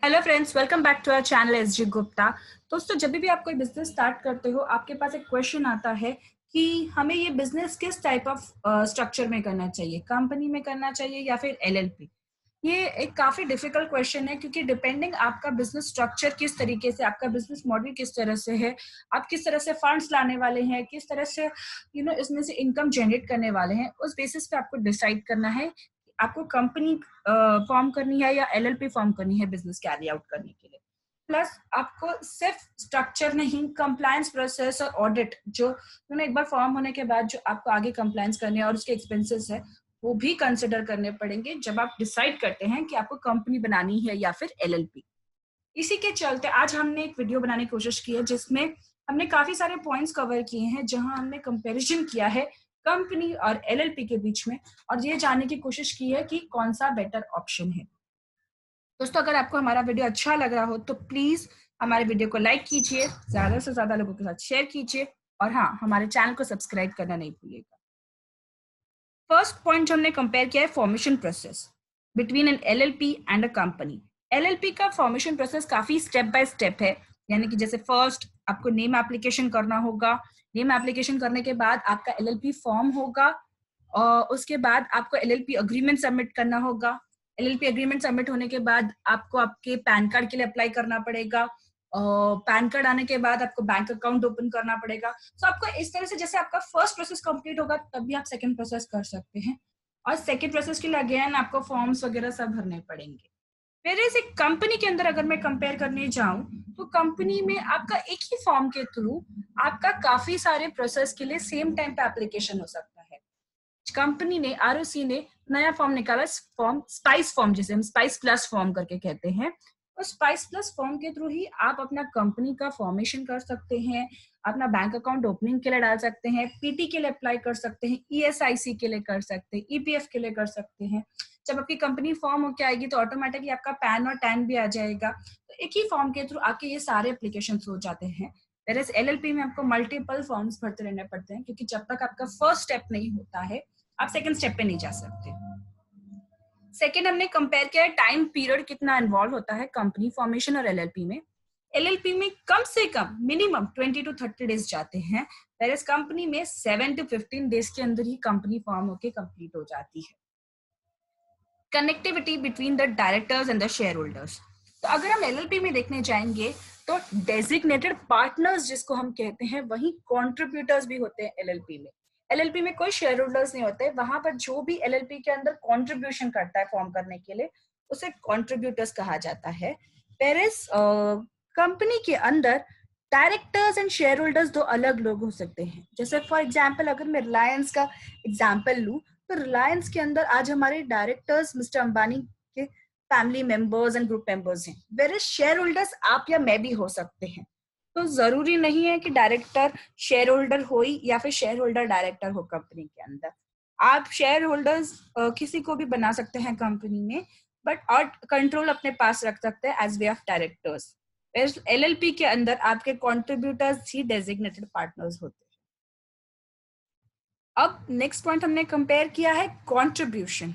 Hello friends, welcome back to our channel SG Gupta. दोस्तों, जब भी आप कोई बिजनेस स्टार्ट करते हो, आपके पास एक क्वेश्चन आता है कि हमें ये बिजनेस किस टाइप ऑफ स्ट्रक्चर में करना चाहिए, कंपनी में करना चाहिए या फिर एलएलपी। ये एक काफी डिफिकल्ट क्वेश्चन है, क्योंकि डिपेंडिंग आपका बिजनेस स्ट्रक्चर किस तरीके से, आपका बिजनेस मॉडल किस तरह से है, आप किस तरह से फंड्स लाने वाले हैं, किस तरह से इसमें से इनकम जनरेट करने वाले हैं, उस बेसिस पे आपको डिसाइड करना है आपको कंपनी फॉर्म करनी है या एलएलपी फॉर्म करनी है बिजनेस कैरी आउट करने के लिए। प्लस आपको सिर्फ स्ट्रक्चर नहीं, कंप्लायंस प्रोसेस और ऑडिट जो एक बार फॉर्म होने के बाद जो आपको आगे कंप्लायंस करने और उसके एक्सपेंसेस है वो भी कंसिडर करने पड़ेंगे जब आप डिसाइड करते हैं कि आपको कंपनी बनानी है या फिर एलएलपी। इसी के चलते आज हमने एक वीडियो बनाने की कोशिश की है जिसमें हमने काफी सारे पॉइंट्स कवर किए हैं, जहां हमने कंपैरिजन किया है कंपनी और एलएलपी के बीच में, और ये जानने की कोशिश की है कि कौन सा बेटर ऑप्शन है। दोस्तों, अगर आपको हमारा वीडियो अच्छा लग रहा हो तो प्लीज हमारे वीडियो को लाइक कीजिए, ज्यादा से ज्यादा लोगों के साथ शेयर कीजिए, और हाँ, हमारे चैनल को सब्सक्राइब करना नहीं भूलिएगा। फर्स्ट पॉइंट जो हमने कंपेयर किया है formation process between an LLP and a company. LLP का फॉर्मेशन प्रोसेस काफी स्टेप बाय स्टेप है, यानी कि जैसे फर्स्ट आपको नेम एप्लीकेशन करना होगा, नेम एप्लीकेशन करने के बाद आपका एलएलपी फॉर्म होगा, और उसके बाद आपको एलएलपी अग्रीमेंट सबमिट करना होगा। एलएलपी अग्रीमेंट सबमिट होने के बाद आपको आपके पैन कार्ड के लिए अप्लाई करना पड़ेगा, पैन कार्ड आने के बाद आपको बैंक अकाउंट ओपन करना पड़ेगा। तो आपको इस तरह से जैसे आपका फर्स्ट प्रोसेस कंप्लीट होगा तभी आप सेकंड प्रोसेस कर सकते हैं, और सेकंड प्रोसेस के लिए अगेन आपको फॉर्म्स वगैरह सब भरने पड़ेंगे। फिर इस एक कंपनी के अंदर अगर मैं कंपेयर करने जाऊं तो कंपनी में आपका एक ही फॉर्म के थ्रू आपका काफी सारे प्रोसेस के लिए सेम टाइम पे एप्लीकेशन हो सकता है। कंपनी ने, आरओसी ने नया फॉर्म निकाला, फॉर्म स्पाइस फॉर्म, जिसे हम स्पाइस प्लस फॉर्म करके कहते हैं। उस स्पाइस प्लस फॉर्म के थ्रू ही आप अपना कंपनी का फॉर्मेशन कर सकते हैं, अपना बैंक अकाउंट ओपनिंग के लिए डाल सकते हैं, पीटी के लिए अप्लाई कर सकते हैं, ईएसआईसी के लिए कर सकते हैं, ईपीएफ के लिए कर सकते हैं। जब आपकी कंपनी फॉर्म होके आएगी तो ऑटोमेटिकली आपका पैन और टैन भी आ जाएगा। तो एक ही फॉर्म के थ्रू आपके ये सारे एप्लीकेशन हो जाते हैं। वेयरएज एलएलपी में आपको मल्टीपल फॉर्म्स भरते रहने पड़ते हैं, क्योंकि जब तक आपका फर्स्ट स्टेप नहीं होता है आप सेकंड स्टेप पे नहीं जा सकते। सेकंड हमने कंपेयर किया है टाइम पीरियड कितना इन्वॉल्व होता है कंपनी फॉर्मेशन और एलएलपी में। एलएलपी में कम से कम मिनिमम 20 to 30 डेज जाते हैं, वेयरएज कंपनी में 7 to 15 डेज के अंदर ही कंपनी फॉर्म होके कंप्लीट हो जाती है। Connectivity between the directors and the share holders. तो अगर हम एलएलपी में देखने जाएंगे तो डेजिग्नेटेड पार्टनर्स जिसको हम कहते हैं वही कॉन्ट्रीब्यूटर्स भी होते हैं एलएलपी में। एलएलपी में कोई शेयर होल्डर्स नहीं होते, वहां पर जो भी एलएलपी के अंदर कॉन्ट्रीब्यूशन करता है फॉर्म करने के लिए उसे कॉन्ट्रीब्यूटर्स कहा जाता है। पेरिस कंपनी के अंदर डायरेक्टर्स एंड शेयर होल्डर्स दो अलग लोग हो सकते हैं। जैसे फॉर एग्जाम्पल अगर मैं रिलायंस का एग्जाम्पल लूं तो रिलायंस के अंदर आज हमारे डायरेक्टर्स मिस्टर अंबानी के family members and group members हैं, वेयर शेयर होल्डर्स आप या मैं भी हो सकते हैं। तो जरूरी नहीं है कि डायरेक्टर शेयर होल्डर हो या फिर शेयर होल्डर डायरेक्टर हो कंपनी के अंदर। आप शेयर होल्डर्स किसी को भी बना सकते हैं कंपनी में, बट और कंट्रोल अपने पास रख सकते हैं as way of directors. LLP के अंदर आपके कॉन्ट्रीब्यूटर्स ही डेजिग्नेटेड पार्टनर्स होते हैं। अब नेक्स्ट पॉइंट हमने कंपेयर किया है कंट्रीब्यूशन।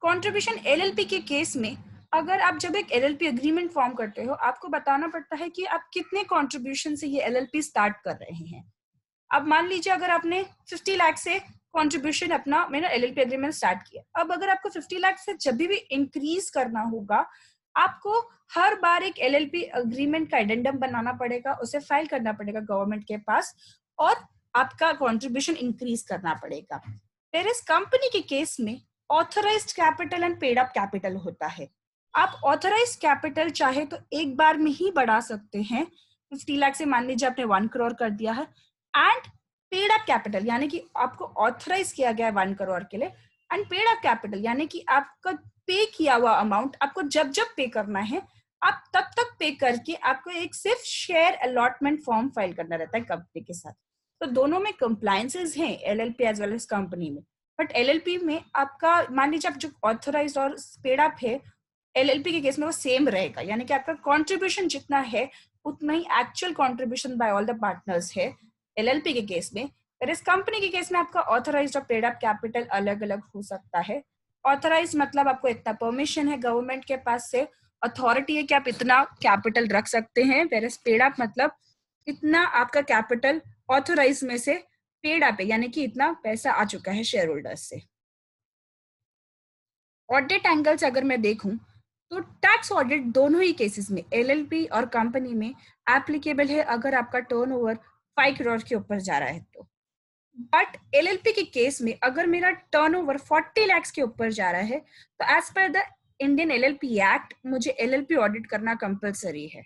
कंट्रीब्यूशन एलएलपी के केस में अगर आप जब एक एलएलपी एग्रीमेंट फॉर्म करते हो आपको बताना पड़ता है कि आप कितने कंट्रीब्यूशन से ये एलएलपी स्टार्ट कर रहे हैं। अब मान लीजिए अगर आपने 50 लाख से कंट्रीब्यूशन अपना मेरा एलएलपी एग्रीमेंट स्टार्ट किया, अब अगर आपको 50 लाख से जब भी इंक्रीज करना होगा आपको हर बार एक एलएलपी एग्रीमेंट का एडेंडम बनाना पड़ेगा, उसे फाइल करना पड़ेगा गवर्नमेंट के पास, और आपका कंट्रीब्यूशन इंक्रीज करना पड़ेगा। फिर इस कंपनी के केस में authorised capital and paid up capital होता है। आप ऑथराइज्ड कैपिटल चाहे तो एक बार में ही बढ़ा सकते हैं, 50 लाख से मान लीजिए आपने 1 करोड़ कर दिया है, एंड पेड अप कैपिटल यानी कि आपको ऑथराइज किया गया है 1 करोड़ के लिए, एंड पेड अप कैपिटल यानी कि आपका पे किया हुआ अमाउंट आपको जब जब पे करना है आप तब तक पे करके आपको एक सिर्फ शेयर अलॉटमेंट फॉर्म फाइल करना रहता है कंपनी के साथ। तो दोनों में कंप्लायंसेस हैं LLP as well as company में, बट एलएलपी में आपका मान लीजिए आप जो ऑथराइज्ड और पेड अप है एलएलपी के केस में वो सेम रहेगा, यानी कि आपका कंट्रीब्यूशन जितना है उतना ही actual contribution by all the partners है एलएलपी के केस में। पर इस कंपनी के केस में आपका ऑथराइज्ड और पेड अप कैपिटल अलग अलग हो सकता है। ऑथराइज मतलब आपको इतना परमिशन है गवर्नमेंट के पास से, अथॉरिटी है कि आप इतना कैपिटल रख सकते हैं, वेरस पेड अप मतलब इतना आपका कैपिटल ऑथोराइज में से पेड अप है, यानी कि इतना पैसा आ चुका है शेयर होल्डर्स से। ऑडिट एंगल से अगर मैं देखूं तो टैक्स ऑडिट दोनों ही केसेस में एलएलपी और कंपनी में एप्लीकेबल है अगर आपका टर्नओवर 5 करोड़ के ऊपर जा रहा है तो। बट एलएलपी के केस में अगर मेरा टर्नओवर 40 लाख के ऊपर जा रहा है तो as per the Indian LLP act मुझे एलएलपी ऑडिट करना कंपलसरी है।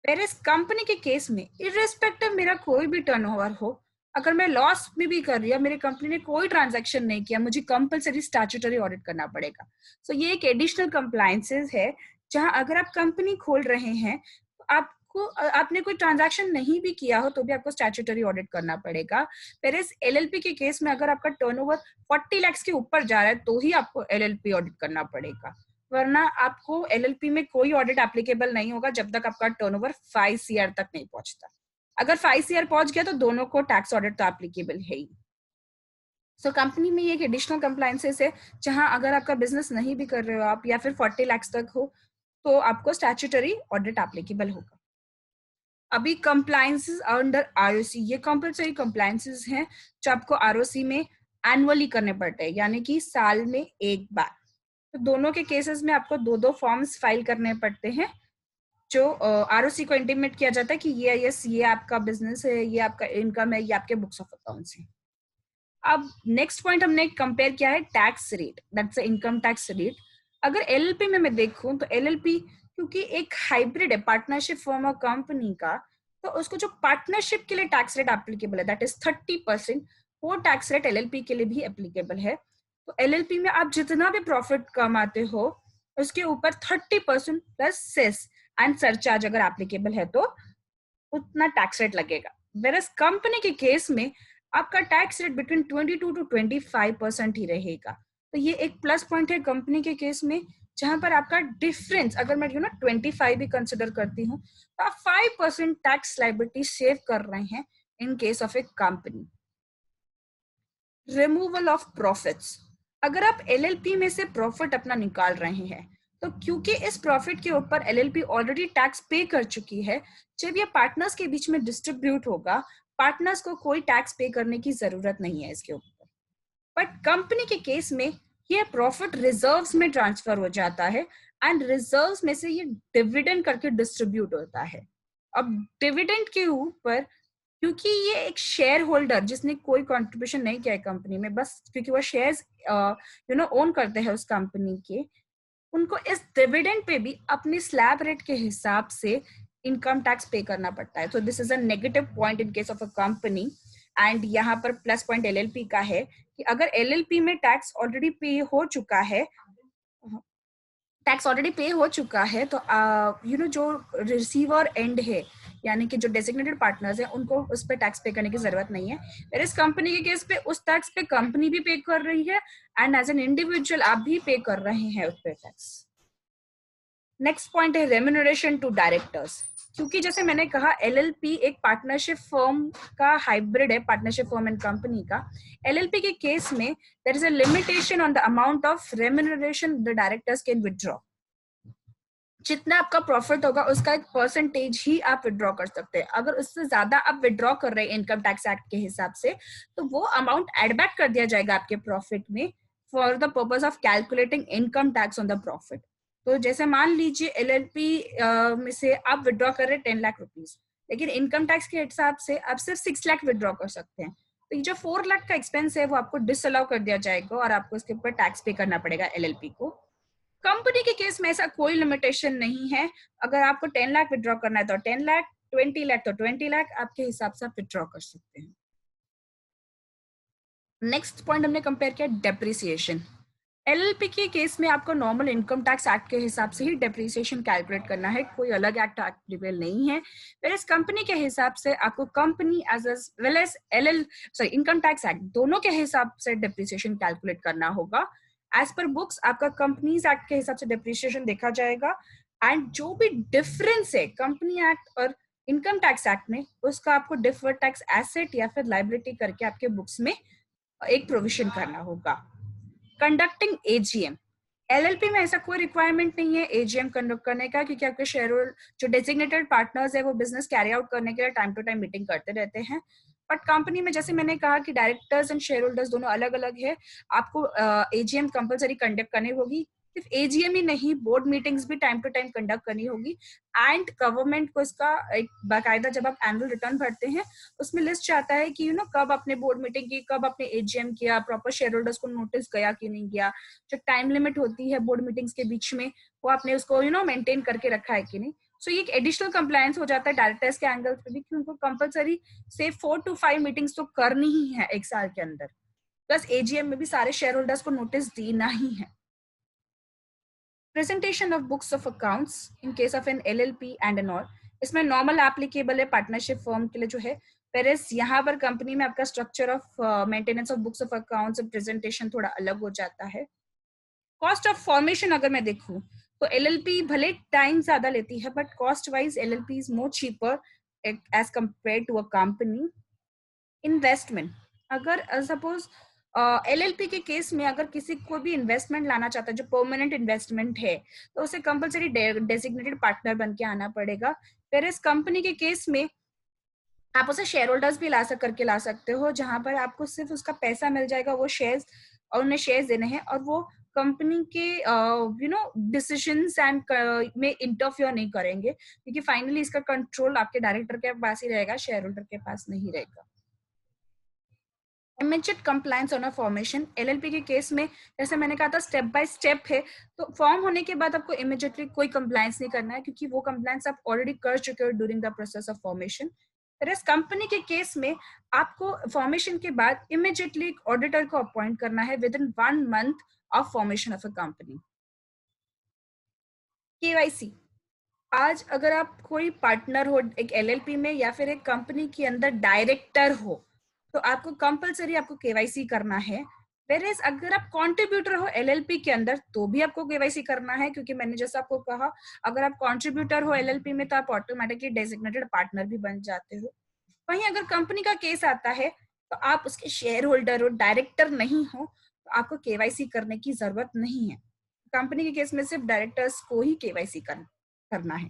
वेरएज कंपनी के केस में इररिस्पेक्टिव मेरा कोई भी टर्नओवर हो, अगर मैं लॉस में भी कर रही हूँ, मेरी कंपनी ने कोई ट्रांजैक्शन नहीं किया, मुझे कंपलसरी स्टैट्यूटरी ऑडिट करना पड़ेगा। सो ये एक एडिशनल कंप्लायंसेस है जहां अगर आप कंपनी खोल रहे हैं तो आपको आपने कोई ट्रांजैक्शन नहीं भी किया हो तो भी आपको स्टैट्यूटरी ऑडिट करना पड़ेगा। वेरएज एलएलपी के केस में अगर आपका टर्नओवर 40 लाख के ऊपर जा रहा है तो ही आपको एलएलपी ऑडिट करना पड़ेगा, वरना आपको एलएलपी में कोई ऑडिट एप्लीकेबल नहीं होगा जब तक आपका टर्नओवर 5 सीआर तक नहीं पहुंचता। अगर 5 सीआर पहुंच गया तो दोनों को टैक्स ऑडिट तो एप्लीकेबल है ही। सो कंपनी में ये एक एडिशनल कंप्लायंसेस है जहां अगर आपका बिजनेस नहीं भी कर रहे हो आप या फिर 40 लाख तक हो तो आपको स्टैट्यूटरी ऑडिट एप्लीकेबल होगा। अभी कंप्लायंसेस अंडर आरओसी, ये कंपलसरी कंप्लायंसेस हैं जो आपको आरओसी में एनुअली करने पड़ते हैं, यानी कि साल में एक बार। तो दोनों के केसेस में आपको दो दो फॉर्म्स फाइल करने पड़ते हैं जो आरओसी को इंटीमेट किया जाता है कि ये आपका बिजनेस है, ये आपका इनकम है, ये आपके बुक्स ऑफ अकाउंट्स हैं। अब नेक्स्ट पॉइंट हमने कंपेयर किया है tax rate, that's income tax rate. अगर एलएलपी में मैं देखूं तो एलएलपी क्योंकि एक हाइब्रिड है पार्टनरशिप फॉर्म और कंपनी का, तो उसको जो पार्टनरशिप के लिए टैक्स रेट एप्लीकेबल है दैट इज 30%, वो टैक्स रेट एलएलपी के लिए भी एप्लीकेबल है। तो एलएलपी में आप जितना भी प्रॉफिट कमाते हो उसके ऊपर 30% प्लस सेस एंड सरचार्ज अगर एप्लीकेबल है तो उतना टैक्स रेट लगेगा। वेरस कंपनी के केस में आपका टैक्स रेट बिटवीन 22 to 25% ही रहेगा। तो ये एक प्लस पॉइंट है कंपनी के केस में, जहां पर आपका डिफरेंस अगर मैं 25 भी कंसिडर करती हूँ तो आप 5% टैक्स लाइबिलिटी सेव कर रहे हैं इन case of A company. Removal of profits, अगर आप एलएलपी में से प्रॉफिट अपना निकाल रहे हैं तो क्योंकि इस प्रॉफिट के ऊपर एलएलपी ऑलरेडी टैक्स पे कर चुकी है, जब ये पार्टनर्स के बीच में डिस्ट्रीब्यूट होगा पार्टनर्स को कोई टैक्स पे करने की जरूरत नहीं है इसके ऊपर। बट कंपनी के केस में ये प्रॉफिट रिजर्व्स में ट्रांसफर हो जाता है एंड रिजर्व्स में से ये डिविडेंड करके डिस्ट्रीब्यूट होता है। अब डिविडेंड के ऊपर क्योंकि ये एक शेयर होल्डर जिसने कोई कंट्रीब्यूशन नहीं किया है कंपनी में, बस क्योंकि वो शेयर्स ओन करते हैं उस कंपनी के, उनको इस डिविडेंड पे भी अपनी स्लैब रेट के हिसाब से इनकम टैक्स पे करना पड़ता है। तो this is a negative point in case of a company. And यहाँ पर प्लस पॉइंट एलएलपी का है कि अगर एलएलपी में टैक्स ऑलरेडी पे हो चुका है, तो जो रिसीवर एंड है यानी कि जो डेजिग्नेटेड पार्टनर्स है उनको उस पर टैक्स पे करने की जरूरत नहीं है। फिर इस कंपनी के केस पे उस टैक्स पे कंपनी भी पे कर रही है एंड एज एन इंडिविजुअल आप भी पे कर रहे हैं उस पर टैक्स। नेक्स्ट पॉइंट है रेम्यूनरेशन टू डायरेक्टर्स, क्योंकि जैसे मैंने कहा एलएलपी एक पार्टनरशिप फर्म का हाइब्रिड है, पार्टनरशिप फर्म एंड कंपनी का। एलएलपी के केस में there is a limitation on the amount of remuneration the directors can withdraw. जितना आपका प्रॉफिट होगा उसका एक परसेंटेज ही आप विड्रॉ कर सकते हैं। अगर उससे ज्यादा आप विड्रॉ कर रहे हैं इनकम टैक्स एक्ट के हिसाब से तो वो अमाउंट एड बैक कर दिया जाएगा आपके प्रॉफिट में for the purpose of calculating income tax on the profit. तो जैसे मान लीजिए एलएलपी में से आप विड्रॉ कर रहे हैं 10 लाख रुपीज, लेकिन इनकम टैक्स के हिसाब से आप सिर्फ 6 लाख विड्रॉ कर सकते हैं, तो ये जो 4 लाख का एक्सपेंस है वो आपको डिसअलाउ कर दिया जाएगा और आपको इसके ऊपर टैक्स पे करना पड़ेगा एलएलपी को। कंपनी के केस में ऐसा कोई लिमिटेशन नहीं है, अगर आपको 10 लाख विड्रॉ करना है तो 10 लाख, 20 लाख तो 20 लाख, आपके हिसाब से आप विड्रॉ कर सकते हैं। नेक्स्ट पॉइंट हमने कंपेयर किया डेप्रिसिएशन। एलएलपी के केस में आपको नॉर्मल इनकम टैक्स एक्ट के हिसाब से ही डेप्रिसिएशन कैलकुलेट करना है, कोई अलग एक्ट एप्लीकेबल नहीं है। फिर इस कंपनी के हिसाब से आपको company as well as income tax act दोनों के हिसाब से डेप्रिसिएशन कैलकुलेट करना होगा। एज पर बुक्स आपका कंपनीज एक्ट के हिसाब से डेप्रिसिएशन देखा जाएगा एंड जो भी डिफरेंस है कंपनी एक्ट और इनकम टैक्स एक्ट में उसका आपको डिफर्ड टैक्स एसेट या फिर लाइबिलिटी करके आपके बुक्स में एक प्रोविजन करना होगा। कंडक्टिंग एजीएम, एलएलपी में ऐसा कोई रिक्वायरमेंट नहीं है एजीएम कंडक्ट करने का, क्योंकि आपके शेयर जो डेजिग्नेटेड पार्टनर्स है वो बिजनेस कैरी आउट करने के लिए टाइम टू टाइम मीटिंग करते रहते हैं। बट कंपनी में जैसे मैंने कहा कि डायरेक्टर्स एंड शेयर होल्डर्स दोनों अलग अलग है, आपको एजीएम कंपलसरी कंडक्ट करनी होगी। सिर्फ एजीएम ही नहीं, बोर्ड मीटिंग्स भी टाइम टू टाइम कंडक्ट करनी होगी। एंड गवर्नमेंट को इसका एक बाकायदा, जब आप एनुअल रिटर्न भरते हैं उसमें लिस्ट आता है कि कब आपने बोर्ड मीटिंग की, कब आपने एजीएम किया, प्रॉपर शेयर होल्डर्स को नोटिस गया कि नहीं गया, जो टाइम लिमिट होती है बोर्ड मीटिंग्स के बीच में वो आपने उसको मेंटेन करके रखा है कि नहीं। सो ये एक एडिशनल कंप्लायंस हो जाता है डायरेक्टर्स के एंगल पे भी कि उनको कंपलसरी से 4 to 5 मीटिंग्स तो करनी ही है एक साल के अंदर, प्लस एजीएम में भी सारे शेयर होल्डर्स को नोटिस देना ही है। Presentation of books of accounts in case of an LLP and an all, इसमें नॉर्मल एप्लीकेबल है पार्टनरशिप फर्म के लिए जो है, वेरएज यहाँ पर कंपनी में आपका structure of maintenance of books of accounts presentation थोड़ा अलग हो जाता है। कॉस्ट ऑफ फॉर्मेशन अगर मैं देखूं तो एलएलपी भले टाइम ज्यादा लेती है, but cost wise LLP is more cheaper as compare to a company. Investment, अगर सपोज एलएलपी के केस में अगर किसी को भी इन्वेस्टमेंट लाना चाहता है जो परमानेंट इन्वेस्टमेंट है, तो उसे कंपलसरी डेजिग्नेटेड पार्टनर बन के आना पड़ेगा। फिर इस कंपनी के केस में आप उसे शेयर होल्डर्स भी करके ला सकते हो, जहां पर आपको सिर्फ उसका पैसा मिल जाएगा, वो शेयर्स, और उन्हें शेयर्स देने हैं, और वो कंपनी के डिसीजंस एंड में इंटरफियर नहीं करेंगे, क्योंकि फाइनली इसका कंट्रोल आपके डायरेक्टर के पास ही रहेगा, शेयर होल्डर के पास नहीं रहेगा। Immediate compliance on a formation, LLP के केस में जैसे मैंने कहा था स्टेप बाय स्टेप है, तो फॉर्म होने के बाद आपको इमीडिएटली कोई कंप्लायंस नहीं करना है, क्योंकि वो कंप्लायंस आप ऑलरेडी कर चुके हो during the process of formation. इस कंपनी के केस में आपको फॉर्मेशन के बाद इमीडिएटली एक ऑडिटर को अपॉइंट करना है with in 1 month of formation of a company. KYC, आज अगर आप कोई पार्टनर हो एक एलएलपी में या फिर एक कंपनी के अंदर डायरेक्टर हो, तो आपको कंपलसरी आपको केवाईसी करना है। वेरेज अगर आप कंट्रीब्यूटर हो एलएलपी के अंदर तो भी आपको केवाईसी करना है, क्योंकि मैंने जैसा आपको कहा अगर आप कंट्रीब्यूटर हो एलएलपी में तो आप ऑटोमेटिकली डेजिग्नेटेड पार्टनर भी बन जाते हो। वहीं अगर कंपनी का केस आता है तो आप उसके शेयर होल्डर हो, डायरेक्टर नहीं हो, तो आपको केवाईसी करने की जरूरत नहीं है। कंपनी के केस में सिर्फ डायरेक्टर्स को ही केवाईसी करना है।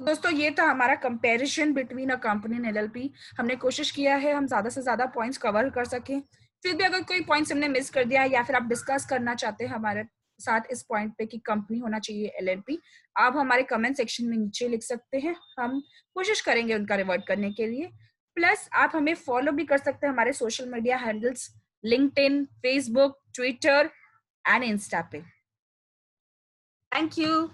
दोस्तों ये था हमारा comparison between a company and LLP. हमने कोशिश किया है हम ज्यादा से ज्यादा पॉइंट्स कवर कर सकें। फिर भी अगर कोई पॉइंट्स हमने मिस कर दिया या फिर आप डिस्कस करना चाहते हैं हमारे साथ इस पॉइंट पे कि कंपनी होना चाहिए एलएलपी, आप हमारे कमेंट सेक्शन में नीचे लिख सकते हैं, हम कोशिश करेंगे उनका रिवर्ट करने के लिए। प्लस आप हमें फॉलो भी कर सकते हैं हमारे social media handles LinkedIn, Facebook, Twitter and Insta पे। Thank you.